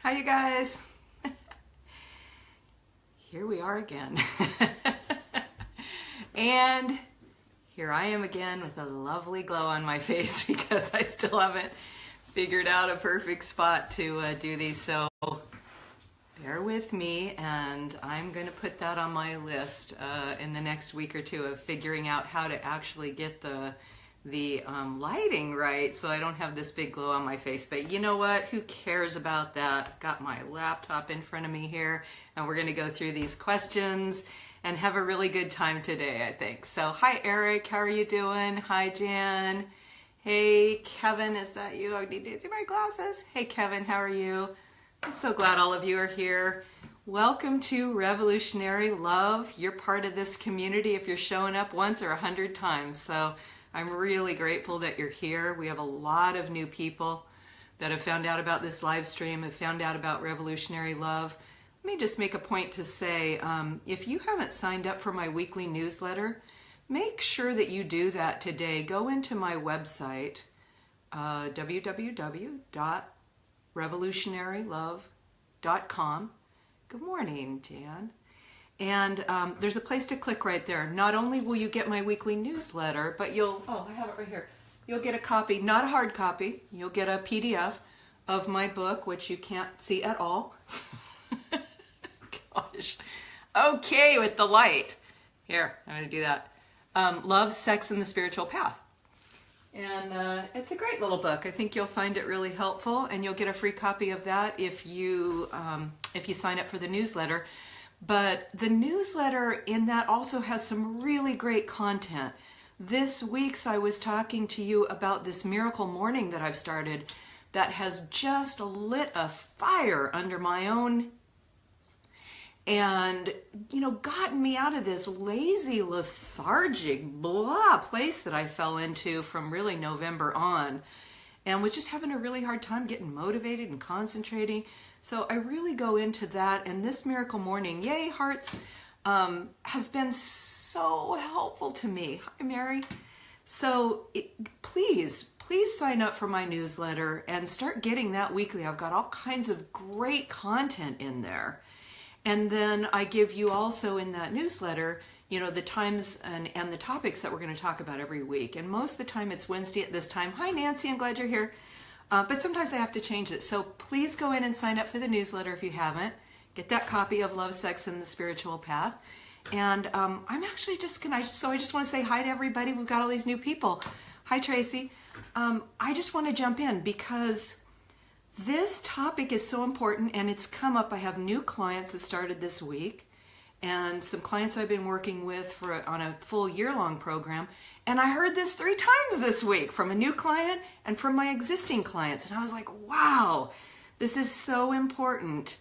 Hi, you guys. Here we are again. And here I am again with a lovely glow on my face because I still haven't figured out a perfect spot to do these. So bear with me, and I'm going to put that on my list in the next week or two of figuring out how to actually get the lighting right so I don't have this big glow on my face. But you know what? Who cares about that? I've got my laptop in front of me here, and we're going to go through these questions and have a really good time today, I think. So hi, Eric. How are you doing? Hi, Jan. Hey, Kevin. Is that you? I need to do my glasses. Hey, Kevin. How are you? I'm so glad all of you are here. Welcome to Revolutionary Love. You're part of this community if you're showing up once or 100 times. So I'm really grateful that you're here. We have a lot of new people that have found out about this live stream, have found out about Revolutionary Love. Let me just make a point to say, if you haven't signed up for my weekly newsletter, make sure that you do that today. Go into my website, www.revolutionarylove.com. Good morning, Jan. And there's a place to click right there. Not only will you get my weekly newsletter, but I have it right here. You'll get a copy, not a hard copy. You'll get a PDF of my book, which you can't see at all. Gosh. Okay, with the light. Here, I'm going to do that. Love, Sex, and the Spiritual Path. And it's a great little book. I think you'll find it really helpful, and you'll get a free copy of that if you sign up for the newsletter. But the newsletter in that also has some really great content. This week's I was talking to you about this miracle morning that I've started that has just lit a fire under my own and, gotten me out of this lazy, lethargic, blah place that I fell into from really November on, and was just having a really hard time getting motivated and concentrating. So I really go into that, and this miracle morning, yay hearts, has been so helpful to me. Hi, Mary. So please sign up for my newsletter and start getting that weekly. I've got all kinds of great content in there. And then I give you also in that newsletter, the times and the topics that we're going to talk about every week. And most of the time it's Wednesday at this time. Hi, Nancy. I'm glad you're here. But sometimes I have to change it. So please go in and sign up for the newsletter if you haven't. Get that copy of Love, Sex, and the Spiritual Path. And I'm actually just I just want to say hi to everybody. We've got all these new people. Hi, Tracy. I just want to jump in because this topic is so important, and it's come up. I have new clients that started this week, and some clients I've been working with on a full year-long program. And I heard this 3 times this week from a new client and from my existing clients. And I was like, wow, this is so important.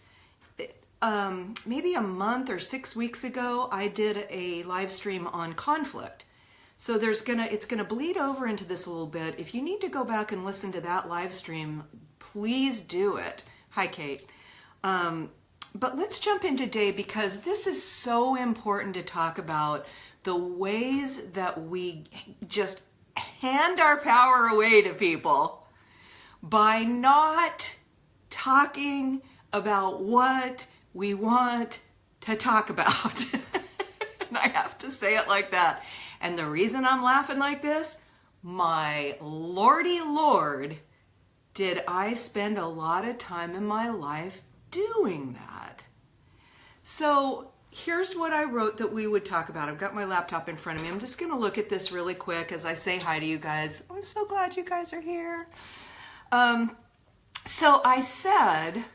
Maybe a month or 6 weeks ago, I did a live stream on conflict. So it's gonna bleed over into this a little bit. If you need to go back and listen to that live stream, please do it. Hi, Kate. But let's jump in today because this is so important to talk about the ways that we just hand our power away to people by not talking about what we want to talk about. And I have to say it like that. And the reason I'm laughing like this, my lordy lord, did I spend a lot of time in my life doing that. So here's what I wrote that we would talk about. I've got my laptop in front of me. I'm just going to look at this really quick as I say hi to you guys. I'm so glad you guys are here. So I said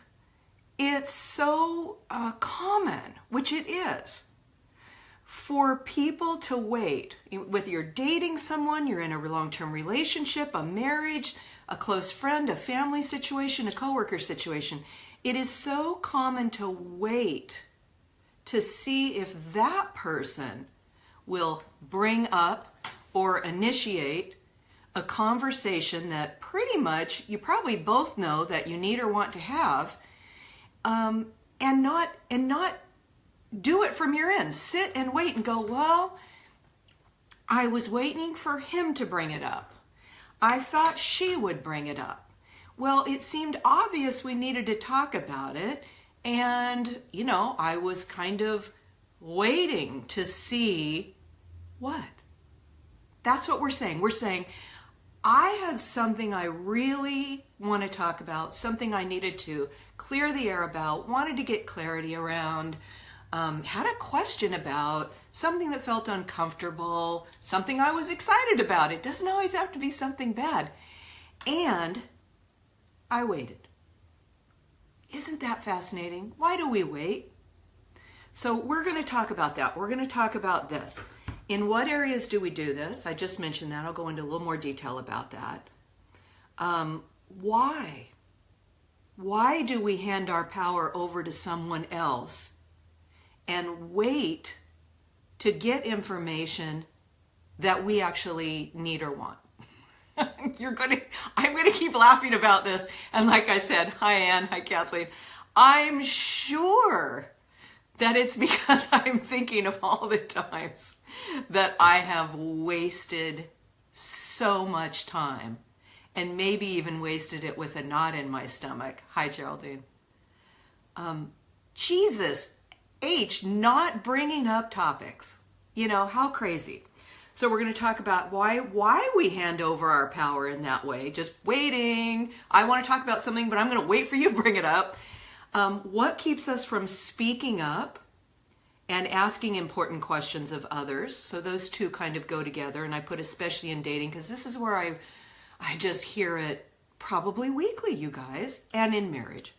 it's so common, which it is, for people to wait. Whether you're dating someone, you're in a long-term relationship, a marriage, a close friend, a family situation, a coworker situation. It is so common to wait to see if that person will bring up or initiate a conversation that pretty much you probably both know that you need or want to have, and not do it from your end. Sit and wait and go, well, I was waiting for him to bring it up. I thought she would bring it up. Well, it seemed obvious we needed to talk about it. And, I was kind of waiting to see what. That's what we're saying. We're saying, I had something I really want to talk about, something I needed to clear the air about, wanted to get clarity around, had a question about, something that felt uncomfortable, something I was excited about. It doesn't always have to be something bad. And I waited. Isn't that fascinating? Why do we wait? So we're going to talk about that. We're going to talk about this. In what areas do we do this? I just mentioned that. I'll go into a little more detail about that. Why? Why do we hand our power over to someone else and wait to get information that we actually need or want? I'm going to keep laughing about this. And like I said, hi Ann, hi Kathleen. I'm sure that it's because I'm thinking of all the times that I have wasted so much time and maybe even wasted it with a knot in my stomach. Hi, Geraldine. Jesus H, not bringing up topics. How crazy. So we're going to talk about why we hand over our power in that way. Just waiting. I want to talk about something, but I'm going to wait for you to bring it up. What keeps us from speaking up and asking important questions of others? So those two kind of go together. And I put especially in dating because this is where I just hear it probably weekly, you guys, and in marriage.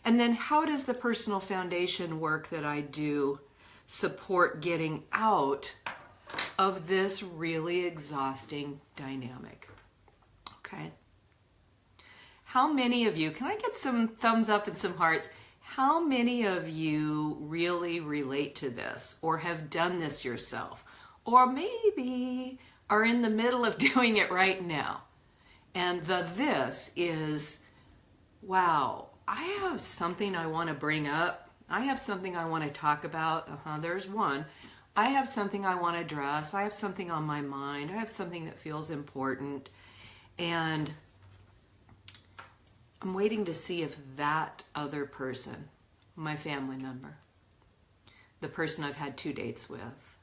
And then how does the personal foundation work that I do support getting out of this really exhausting dynamic? Okay. How many of you, can I get some thumbs up and some hearts? How many of you really relate to this or have done this yourself? Or maybe are in the middle of doing it right now. And this is, wow, I have something I want to bring up. I have something I want to talk about. There's one. I have something I want to address. I have something on my mind. I have something that feels important. And I'm waiting to see if that other person, my family member, the person I've had 2 dates with,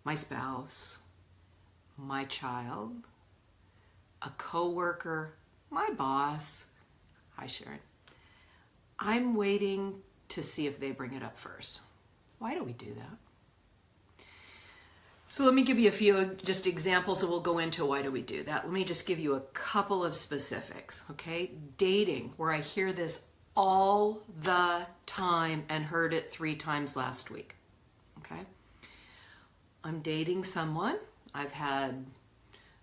my spouse, my child, a coworker, my boss, hi Sharon, I'm waiting to see if they bring it up first. Why do we do that? So let me give you a few just examples and we'll go into why do we do that. Let me just give you a couple of specifics, okay? Dating, where I hear this all the time and heard it 3 times last week, okay? I'm dating someone. I've had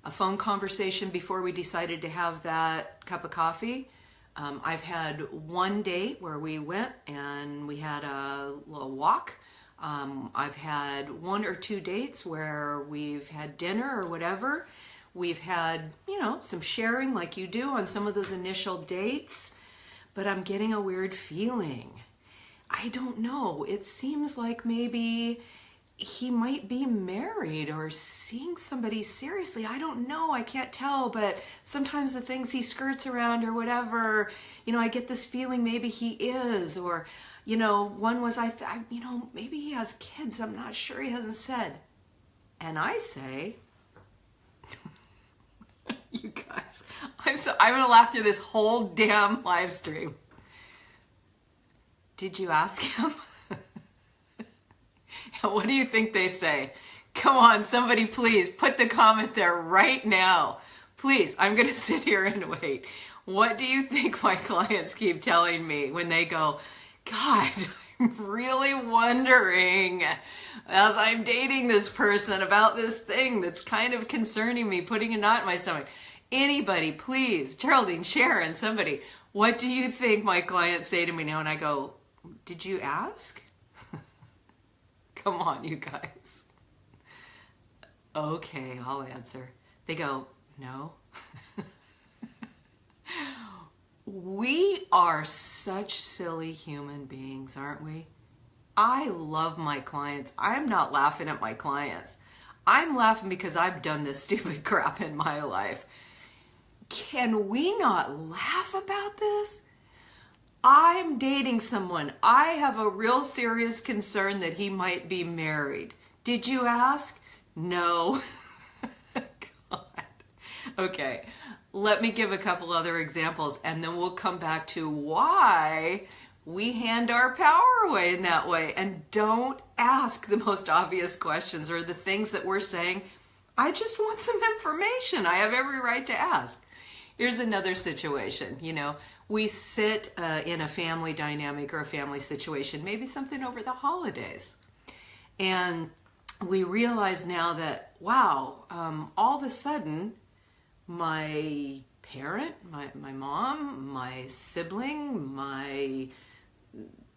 a phone conversation before we decided to have that cup of coffee. I've had one date where we went and we had a little walk. I've had 1 or 2 dates where we've had dinner or whatever. We've had, some sharing like you do on some of those initial dates, but I'm getting a weird feeling. I don't know. It seems like maybe he might be married or seeing somebody seriously. I don't know. I can't tell, but sometimes the things he skirts around or whatever, I get this feeling maybe he is, or one was, maybe he has kids. I'm not sure. He hasn't said. And I say, you guys, I'm going to laugh through this whole damn live stream. Did you ask him? What do you think they say? Come on, somebody please put the comment there right now. Please, I'm going to sit here and wait. What do you think my clients keep telling me when they go, God, I'm really wondering as I'm dating this person about this thing that's kind of concerning me, putting a knot in my stomach. Anybody, please, Geraldine, Sharon, somebody, what do you think my clients say to me now? And I go, did you ask? Come on, you guys. Okay, I'll answer. They go, no. We are such silly human beings, aren't we? I love my clients. I'm not laughing at my clients. I'm laughing because I've done this stupid crap in my life. Can we not laugh about this? I'm dating someone. I have a real serious concern that he might be married. Did you ask? No. God. Okay, let me give a couple other examples and then we'll come back to why we hand our power away in that way. And don't ask the most obvious questions or the things that we're saying. I just want some information. I have every right to ask. Here's another situation. We sit in a family dynamic or a family situation, maybe something over the holidays. And we realize now that, wow, all of a sudden, my parent, my mom, my sibling, my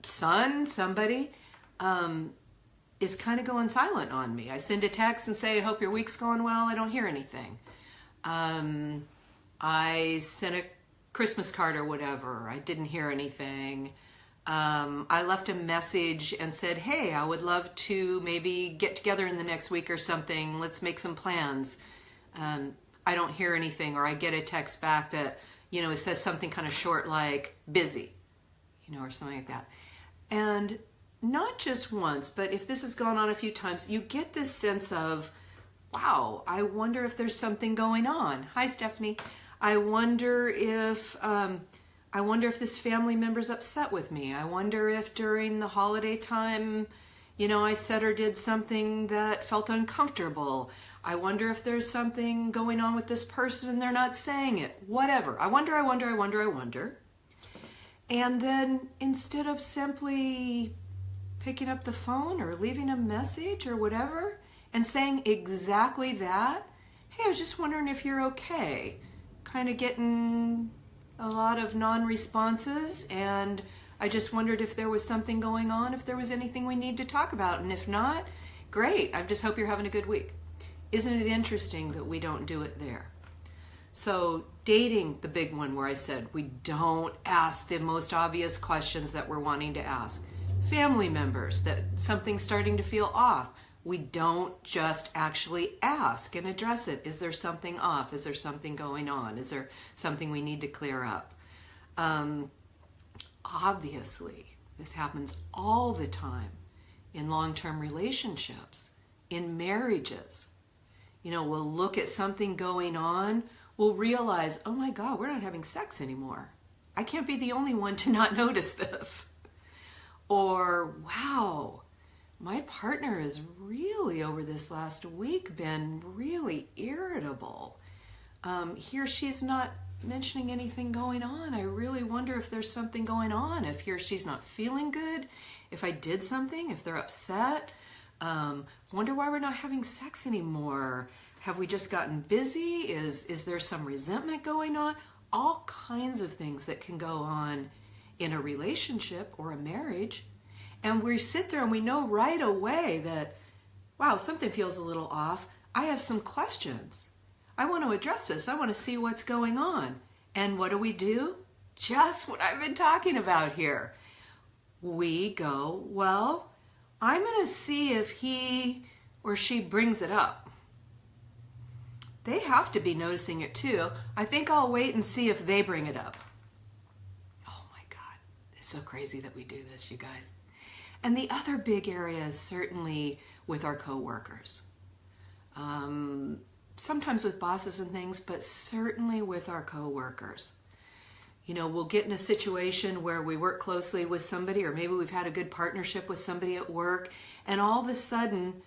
son, somebody, is kind of going silent on me. I send a text and say, I hope your week's going well. I don't hear anything. I sent a Christmas card or whatever. I didn't hear anything. I left a message and said, hey, I would love to maybe get together in the next week or something. Let's make some plans. I don't hear anything, or I get a text back that, it says something kind of short like busy, or something like that. And not just once, but if this has gone on a few times, you get this sense of, wow, I wonder if there's something going on. Hi, Stephanie. I wonder if this family member's upset with me. I wonder if during the holiday time, I said or did something that felt uncomfortable. I wonder if there's something going on with this person and they're not saying it. Whatever. I wonder. And then instead of simply picking up the phone or leaving a message or whatever and saying exactly that, hey, I was just wondering if you're okay. Kind of getting a lot of non-responses, and I just wondered if there was something going on, if there was anything we need to talk about, and if not, great. I just hope you're having a good week. Isn't it interesting that we don't do it there? So dating, the big one where I said we don't ask the most obvious questions that we're wanting to ask. Family members, that something's starting to feel off. We don't just actually ask and address it. Is there something off? Is there something going on? Is there something we need to clear up? Obviously, this happens all the time in long-term relationships, in marriages. We'll look at something going on, we'll realize, oh my God, we're not having sex anymore. I can't be the only one to not notice this. Or, wow, my partner has really, over this last week, been really irritable. He or she's not mentioning anything going on. I really wonder if there's something going on, if he or she's not feeling good, if I did something, if they're upset. Wonder why we're not having sex anymore. Have we just gotten busy? Is there some resentment going on? All kinds of things that can go on in a relationship or a marriage. And we sit there and we know right away that, wow, something feels a little off. I have some questions. I want to address this. I want to see what's going on. And what do? Just what I've been talking about here. We go, well, I'm going to see if he or she brings it up. They have to be noticing it too. I think I'll wait and see if they bring it up. Oh my God, it's so crazy that we do this, you guys. And the other big area is certainly with our coworkers. Sometimes with bosses and things, but certainly with our coworkers. We'll get in a situation where we work closely with somebody, or maybe we've had a good partnership with somebody at work, and all of a sudden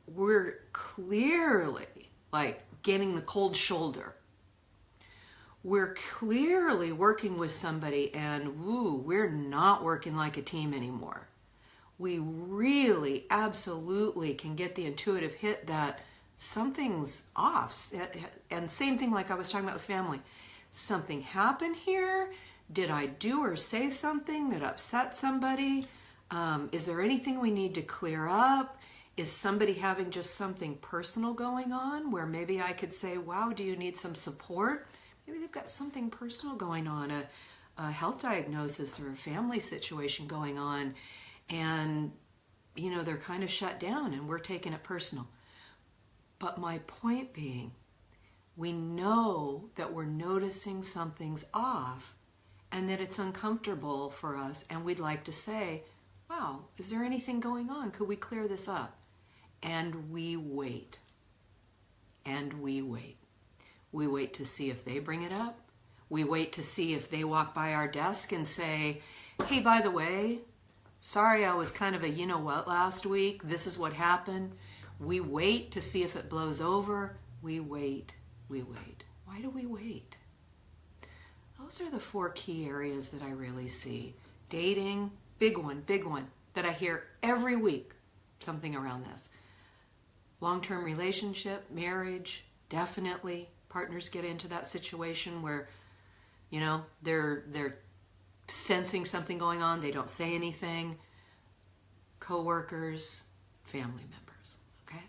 we're clearly getting the cold shoulder. We're clearly working with somebody and we're not working like a team anymore. We really absolutely can get the intuitive hit that something's off. And same thing like I was talking about with family. Something happened here? Did I do or say something that upset somebody? Is there anything we need to clear up? Is somebody having just something personal going on where maybe I could say, wow, do you need some support? Maybe they've got something personal going on, a health diagnosis or a family situation going on, and they're kind of shut down and we're taking it personal. But my point being, we know that we're noticing something's off and that it's uncomfortable for us, and we'd like to say, wow, is there anything going on? Could we clear this up? And we wait. And we wait. We wait to see if they bring it up. We wait to see if they walk by our desk and say, hey, by the way, sorry I was kind of a you-know-what last week. This is what happened. We wait to see if it blows over. We wait. We wait. Why do we wait? Those are the 4 key areas that I really see. Dating, big one that I hear every week, something around this. Long-term relationship, marriage, definitely. Partners get into that situation where, they're sensing something going on. They don't say anything. Coworkers, family members, okay?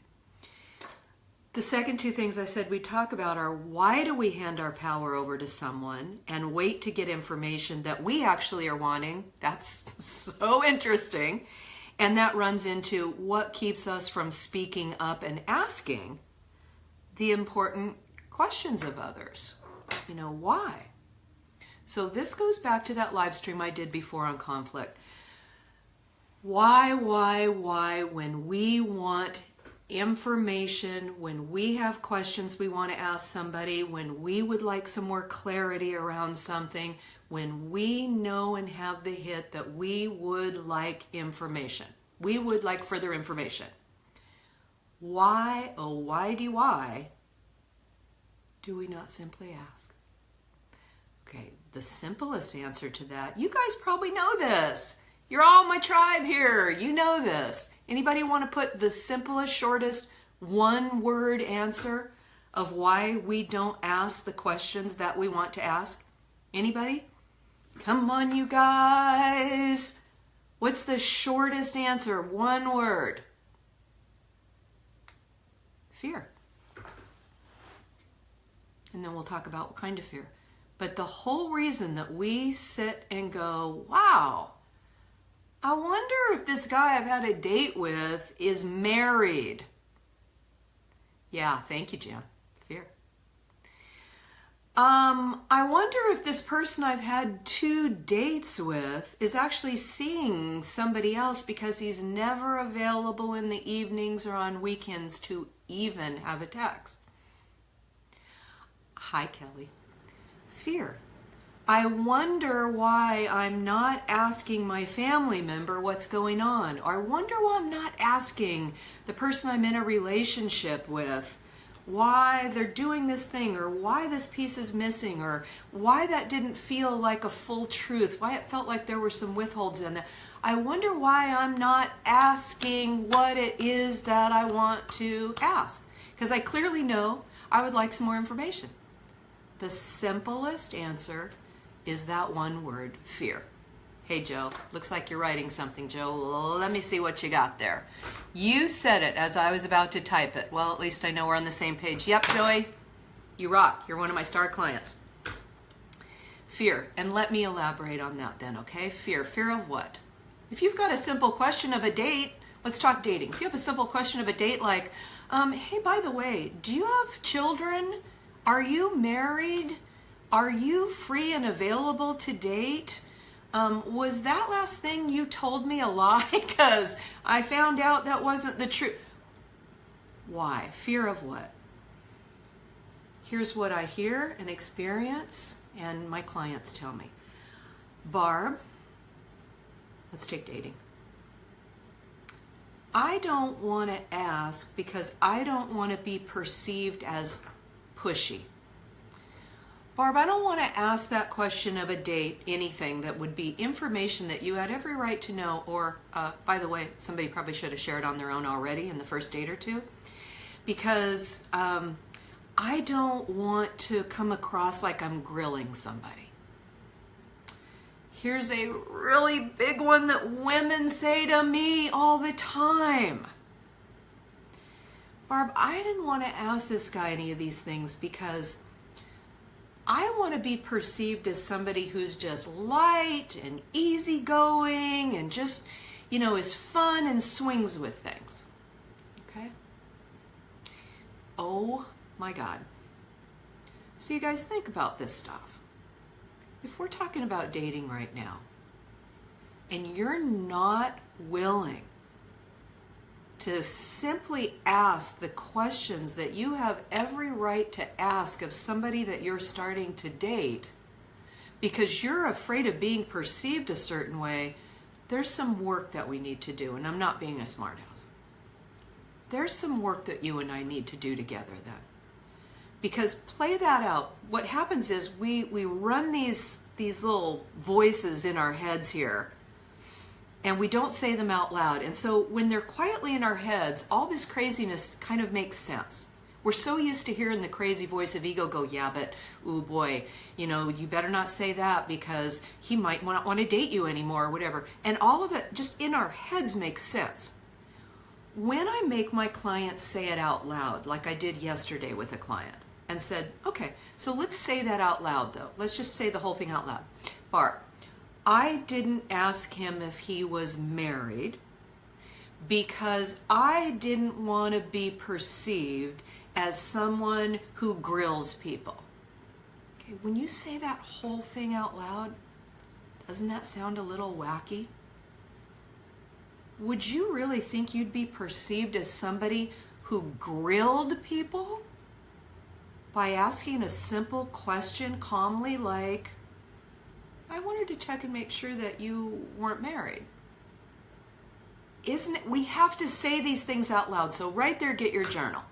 The second 2 things I said we'd talk about are, why do we hand our power over to someone and wait to get information that we actually are wanting? That's so interesting. And that runs into what keeps us from speaking up and asking the important questions of others. Why? So this goes back to that live stream I did before on conflict. Why, when we want information, when we have questions we want to ask somebody, when we would like some more clarity around something, when we know and have the hit that we would like information, we would like further information. Why, oh why do we not simply ask? Okay, the simplest answer to that, you guys probably know this. You're all my tribe here. You know this. Anybody want to put the simplest, shortest, one-word answer of why we don't ask the questions that we want to ask? Anybody? Come on, you guys. What's the shortest answer? One word. Fear. And then we'll talk about what kind of fear. But the whole reason that we sit and go, wow, I wonder if this guy I've had a date with is married. Yeah, thank you, Jan. Fear. I wonder if this person I've had 2 dates with is actually seeing somebody else because he's never available in the evenings or on weekends to even have a text. Hi, Kelly. Fear. I wonder why I'm not asking my family member what's going on. Or I wonder why I'm not asking the person I'm in a relationship with why they're doing this thing, or why this piece is missing, or why that didn't feel like a full truth, why it felt like there were some withholds in that. I wonder why I'm not asking what it is that I want to ask. Because I clearly know I would like some more information. The simplest answer is that one word, fear. Hey, Joe, looks like you're writing something, Joe. Let me see what you got there. You said it as I was about to type it. Well, at least I know we're on the same page. Yep, Joey, you rock. You're one of my star clients. Fear, and let me elaborate on that then, okay? Fear. Fear of what? If you've got a simple question of a date, let's talk dating. If you have a simple question of a date like, hey, by the way, do you have children? Are you married? Are you free and available to date? Was that last thing you told me a lie? Because I found out that wasn't the truth. Why? Fear of what? Here's what I hear and experience, and my clients tell me. Barb, let's take dating. I don't want to ask because I don't want to be perceived as pushy. Barb, I don't want to ask that question of a date, anything that would be information that you had every right to know, or, by the way, somebody probably should have shared on their own already in the first date or two, because I don't want to come across like I'm grilling somebody. Here's a really big one that women say to me all the time. Barb, I didn't want to ask this guy any of these things because I want to be perceived as somebody who's just light and easygoing and just, is fun and swings with things. Okay? Oh my God. So you guys think about this stuff. If we're talking about dating right now, and you're not willing to simply ask the questions that you have every right to ask of somebody that you're starting to date because you're afraid of being perceived a certain way, there's some work that we need to do. And I'm not being a smartass. There's some work that you and I need to do together then. Because play that out. What happens is we run these little voices in our heads here, and we don't say them out loud. And so when they're quietly in our heads, all this craziness kind of makes sense. We're so used to hearing the crazy voice of ego go, yeah, but, ooh boy, you know, you better not say that because he might not want to date you anymore or whatever. And all of it just in our heads makes sense. When I make my clients say it out loud, like I did yesterday with a client, and said, okay, so let's say that out loud though. Let's just say the whole thing out loud. Bart, I didn't ask him if he was married because I didn't want to be perceived as someone who grills people. Okay, when you say that whole thing out loud, doesn't that sound a little wacky? Would you really think you'd be perceived as somebody who grilled people by asking a simple question calmly like, I wanted to check and make sure that you weren't married? Isn't it? We have to say these things out loud. So right there, get your journal.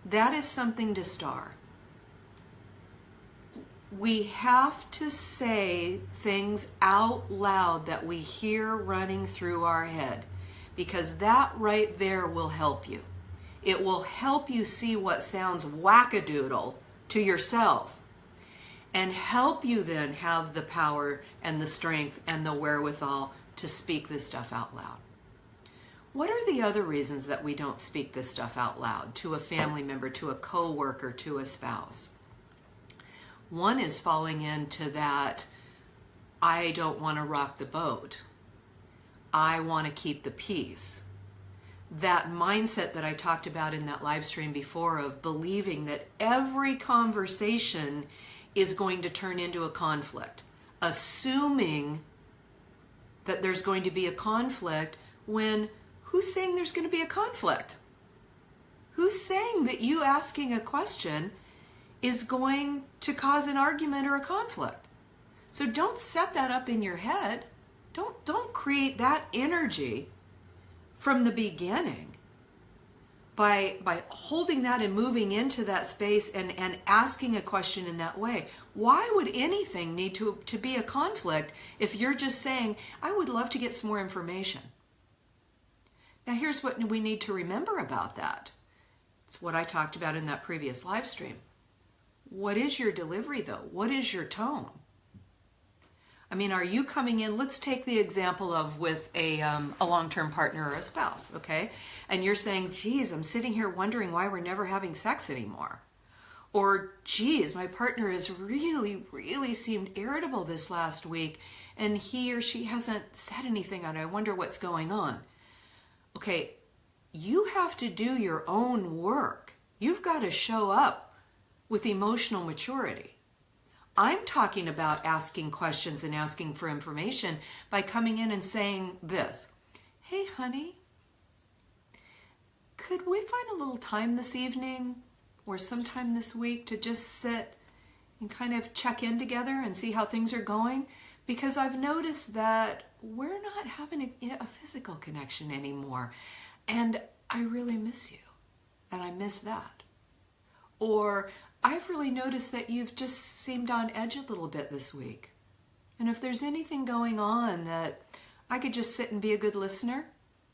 That is something to star. We have to say things out loud that we hear running through our head, because that right there will help you. It will help you see what sounds wackadoodle to yourself and help you then have the power and the strength and the wherewithal to speak this stuff out loud. What are the other reasons that we don't speak this stuff out loud to a family member, to a coworker, to a spouse? One is falling into that, I don't want to rock the boat. I want to keep the peace. That mindset that I talked about in that live stream before of believing that every conversation is going to turn into a conflict. Assuming that there's going to be a conflict when who's saying there's going to be a conflict? Who's saying that you asking a question is going to cause an argument or a conflict? So don't set that up in your head. Don't create that energy from the beginning by holding that and moving into that space and asking a question in that way. Why would anything need to be a conflict if you're just saying, I would love to get some more information? Now here's what we need to remember about that. It's what I talked about in that previous live stream. What is your delivery though? What is your tone? I mean, are you coming in, let's take the example of with a long-term partner or a spouse, okay? And you're saying, geez, I'm sitting here wondering why we're never having sex anymore. Or, geez, my partner has really seemed irritable this last week and he or she hasn't said anything and I wonder what's going on. Okay, you have to do your own work. You've got to show up with emotional maturity. I'm talking about asking questions and asking for information by coming in and saying this. Hey, honey, could we find a little time this evening or sometime this week to just sit and kind of check in together and see how things are going? Because I've noticed that we're not having a physical connection anymore. And I really miss you. And I miss that. Or I've really noticed that you've just seemed on edge a little bit this week. And if there's anything going on that I could just sit and be a good listener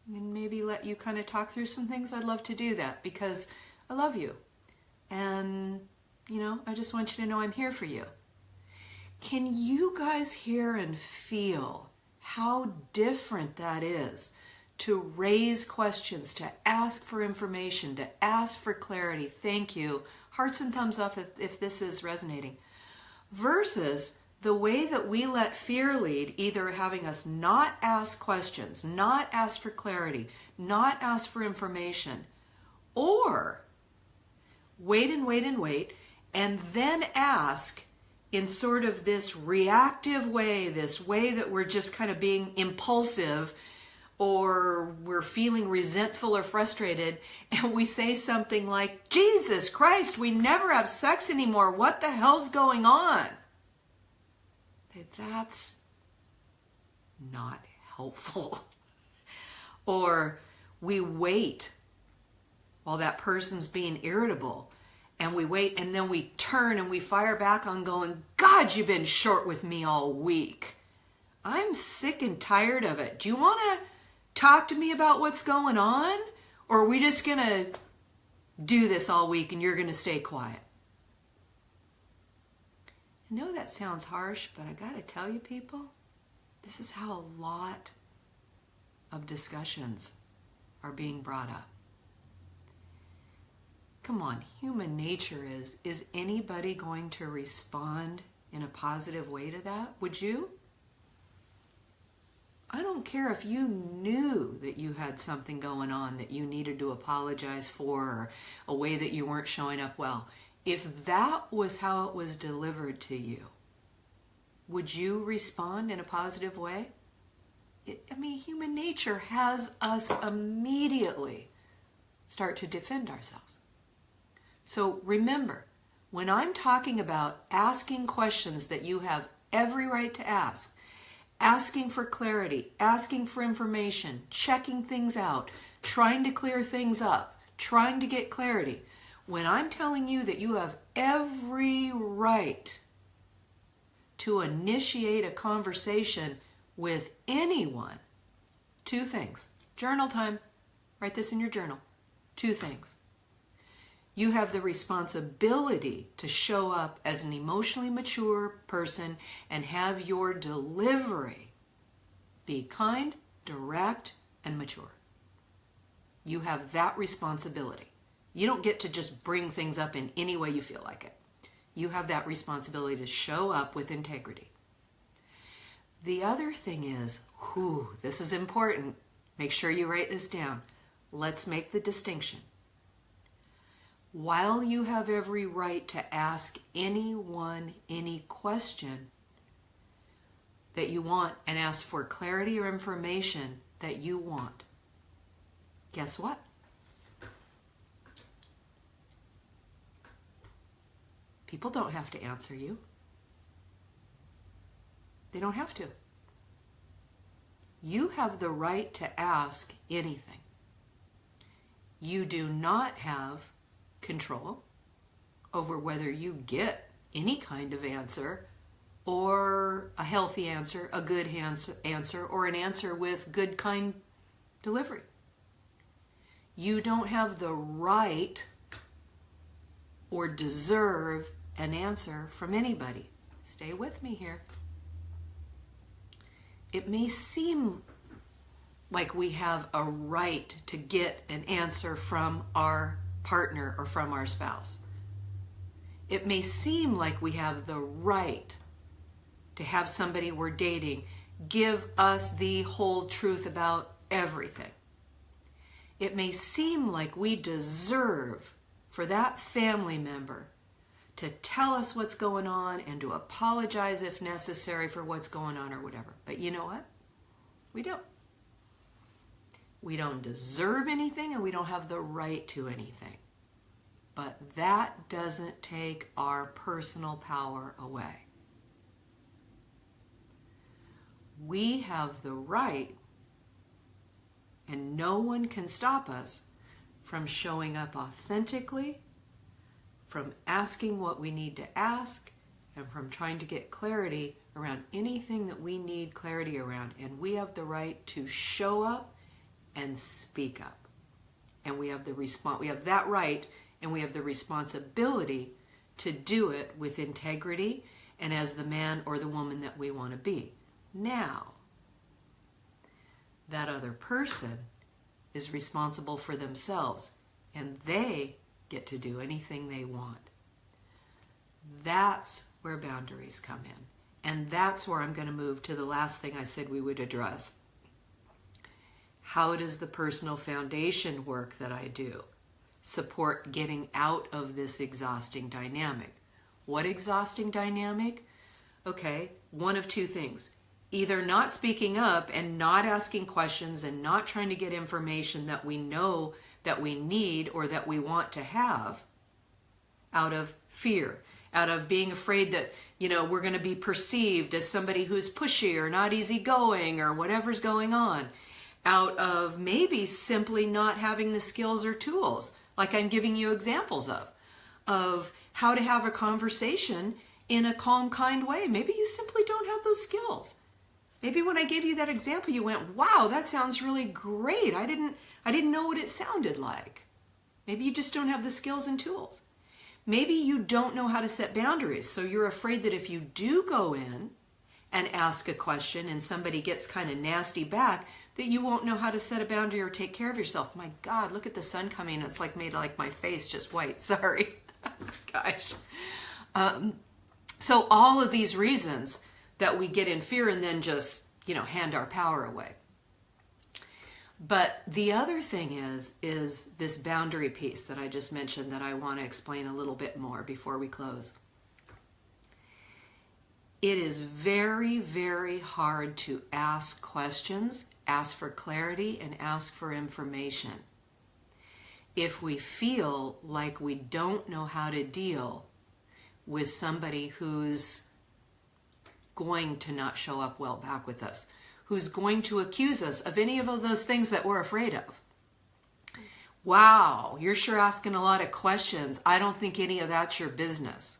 and maybe let you kind of talk through some things, I'd love to do that because I love you. And, you know, I just want you to know I'm here for you. Can you guys hear and feel how different that is to raise questions, to ask for information, to ask for clarity? Thank you. Hearts and thumbs up if this is resonating. Versus the way that we let fear lead, either having us not ask questions, not ask for clarity, not ask for information, or wait and wait and wait and then ask in sort of this reactive way, this way that we're just kind of being impulsive, or we're feeling resentful or frustrated, and we say something like, Jesus Christ, we never have sex anymore. What the hell's going on? That's not helpful. Or we wait while that person's being irritable, and we wait, and then we turn and we fire back on going, God, you've been short with me all week. I'm sick and tired of it. Do you want to talk to me about what's going on? Or are we just going to do this all week and you're going to stay quiet? I know that sounds harsh, but I got to tell you, people, this is how a lot of discussions are being brought up. Come on, human nature is anybody going to respond in a positive way to that? Would you? I don't care if you knew that you had something going on that you needed to apologize for, or a way that you weren't showing up well. If that was how it was delivered to you, would you respond in a positive way? Human nature has us immediately start to defend ourselves. So remember, when I'm talking about asking questions that you have every right to ask, asking for clarity, asking for information, checking things out, trying to clear things up, trying to get clarity, when I'm telling you that you have every right to initiate a conversation with anyone, two things. Journal time. Write this in your journal. Two things. You have the responsibility to show up as an emotionally mature person and have your delivery be kind, direct, and mature. You have that responsibility. You don't get to just bring things up in any way you feel like it. You have that responsibility to show up with integrity. The other thing is, this is important. Make sure you write this down. Let's make the distinction. While you have every right to ask anyone any question that you want and ask for clarity or information that you want, guess what? People don't have to answer you. They don't have to. You have the right to ask anything. You do not have control over whether you get any kind of answer, or a healthy answer, a good answer, or an answer with good, kind delivery. You don't have the right or deserve an answer from anybody. Stay with me here. It may seem like we have a right to get an answer from our partner or from our spouse. It may seem like we have the right to have somebody we're dating give us the whole truth about everything. It may seem like we deserve for that family member to tell us what's going on and to apologize if necessary for what's going on or whatever. But you know what? We don't. We don't deserve anything, and we don't have the right to anything. But that doesn't take our personal power away. We have the right, and no one can stop us from showing up authentically, from asking what we need to ask, and from trying to get clarity around anything that we need clarity around. And we have the right to show up and speak up. And we have that right, and we have the responsibility to do it with integrity and as the man or the woman that we want to be. Now, that other person is responsible for themselves, and they get to do anything they want. That's where boundaries come in. And that's where I'm going to move to the last thing I said we would address. How does the personal foundation work that I do support getting out of this exhausting dynamic? What exhausting dynamic? Okay, one of two things. Either not speaking up and not asking questions and not trying to get information that we know that we need or that we want to have out of fear, out of being afraid that, we're going to be perceived as somebody who's pushy or not easygoing or whatever's going on, out of maybe simply not having the skills or tools, like I'm giving you examples of how to have a conversation in a calm, kind way. Maybe you simply don't have those skills. Maybe when I gave you that example, you went, wow, that sounds really great. I didn't know what it sounded like. Maybe you just don't have the skills and tools. Maybe you don't know how to set boundaries. So you're afraid that if you do go in and ask a question and somebody gets kind of nasty back, that you won't know how to set a boundary or take care of yourself. My God, look at the sun coming. It's like made like my face just white. Sorry. Gosh. So all of these reasons that we get in fear and then just, hand our power away. But the other thing is this boundary piece that I just mentioned that I want to explain a little bit more before we close. It is very, very hard to ask questions, ask for clarity, and ask for information if we feel like we don't know how to deal with somebody who's going to not show up well back with us, who's going to accuse us of any of those things that we're afraid of. Wow, you're sure asking a lot of questions. I don't think any of that's your business.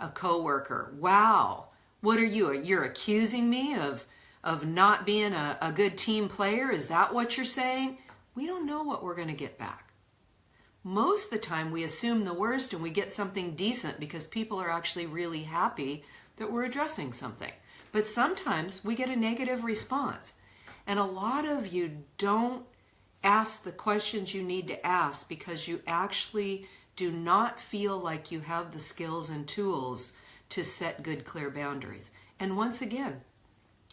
A coworker, wow, what are you? You're accusing me of not being a good team player? Is that what you're saying? We don't know what we're going to get back. Most of the time we assume the worst and we get something decent because people are actually really happy that we're addressing something. But sometimes we get a negative response. And a lot of you don't ask the questions you need to ask because you actually do not feel like you have the skills and tools to set good, clear boundaries. And once again,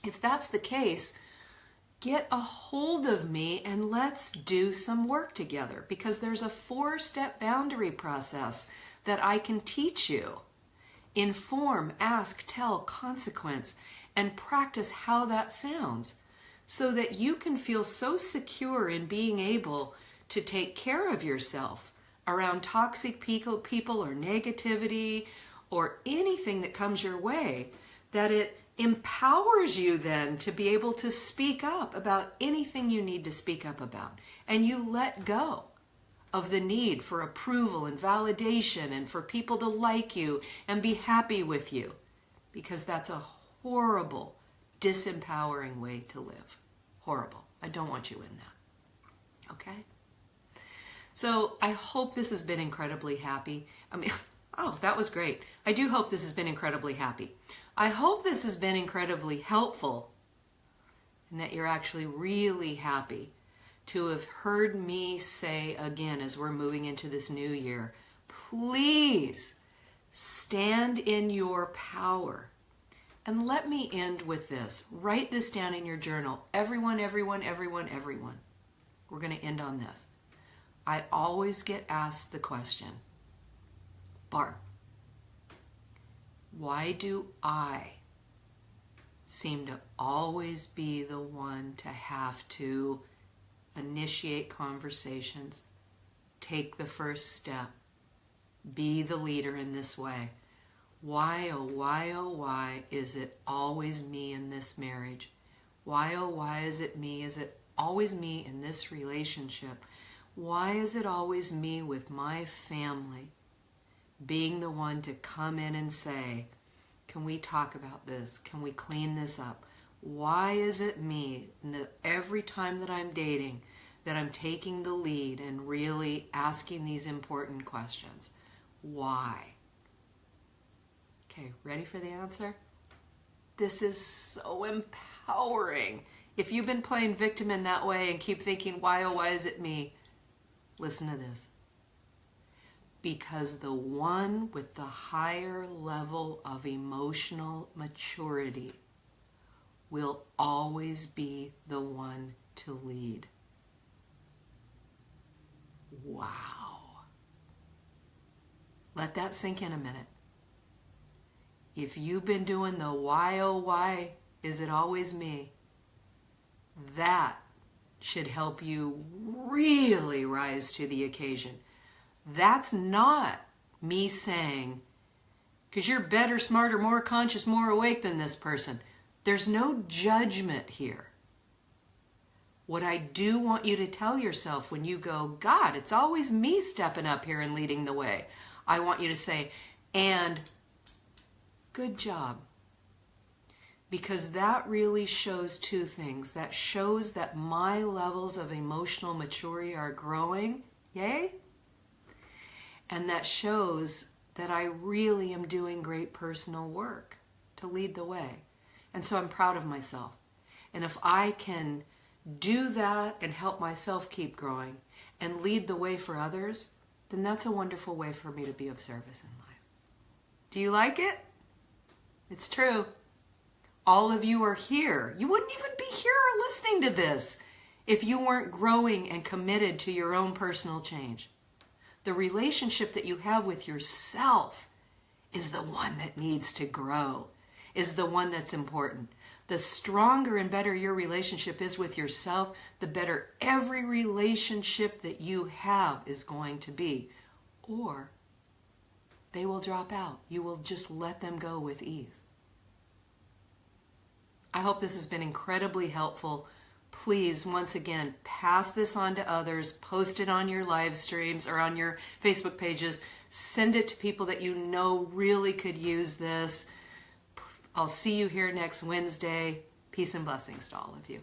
if that's the case, get a hold of me and let's do some work together, because there's a 4-step boundary process that I can teach you. Inform, ask, tell, consequence, and practice how that sounds so that you can feel so secure in being able to take care of yourself around toxic people or negativity or anything that comes your way, that it empowers you then to be able to speak up about anything you need to speak up about. And you let go of the need for approval and validation and for people to like you and be happy with you, because that's a horrible, disempowering way to live. Horrible. I don't want you in that. Okay? So I hope this has been incredibly happy. Oh, that was great. I do hope this has been incredibly happy. I hope this has been incredibly helpful and that you're actually really happy to have heard me say again as we're moving into this new year, please stand in your power. And let me end with this. Write this down in your journal. Everyone. We're going to end on this. I always get asked the question, Barb, why do I seem to always be the one to have to initiate conversations, take the first step, be the leader in this way? Why, oh why is it always me in this marriage? Why, oh why is it me? Is it always me in this relationship? Why is it always me with my family being the one to come in and say, can we talk about this? Can we clean this up? Why is it me that every time that I'm dating that I'm taking the lead and really asking these important questions? Why? Okay, ready for the answer? This is so empowering. If you've been playing victim in that way and keep thinking, why, oh, why is it me? Listen to this. Because the one with the higher level of emotional maturity will always be the one to lead. Wow. Let that sink in a minute. if you've been doing the why, oh why, is it always me? That should help you really rise to the occasion. That's not me saying, because you're better, smarter, more conscious, more awake than this person. There's no judgment here. What I do want you to tell yourself when you go, God, it's always me stepping up here and leading the way. I want you to say, and good job. Because that really shows two things. That shows that my levels of emotional maturity are growing. Yay? And that shows that I really am doing great personal work to lead the way. And so I'm proud of myself. And if I can do that and help myself keep growing and lead the way for others, then that's a wonderful way for me to be of service in life. Do you like it? It's true. All of you are here. You wouldn't even be here or listening to this if you weren't growing and committed to your own personal change. The relationship that you have with yourself is the one that needs to grow, is the one that's important. The stronger and better your relationship is with yourself, the better every relationship that you have is going to be. Or they will drop out. You will just let them go with ease. I hope this has been incredibly helpful. Please, once again, pass this on to others, post it on your live streams or on your Facebook pages, send it to people that you know really could use this. I'll see you here next Wednesday. Peace and blessings to all of you.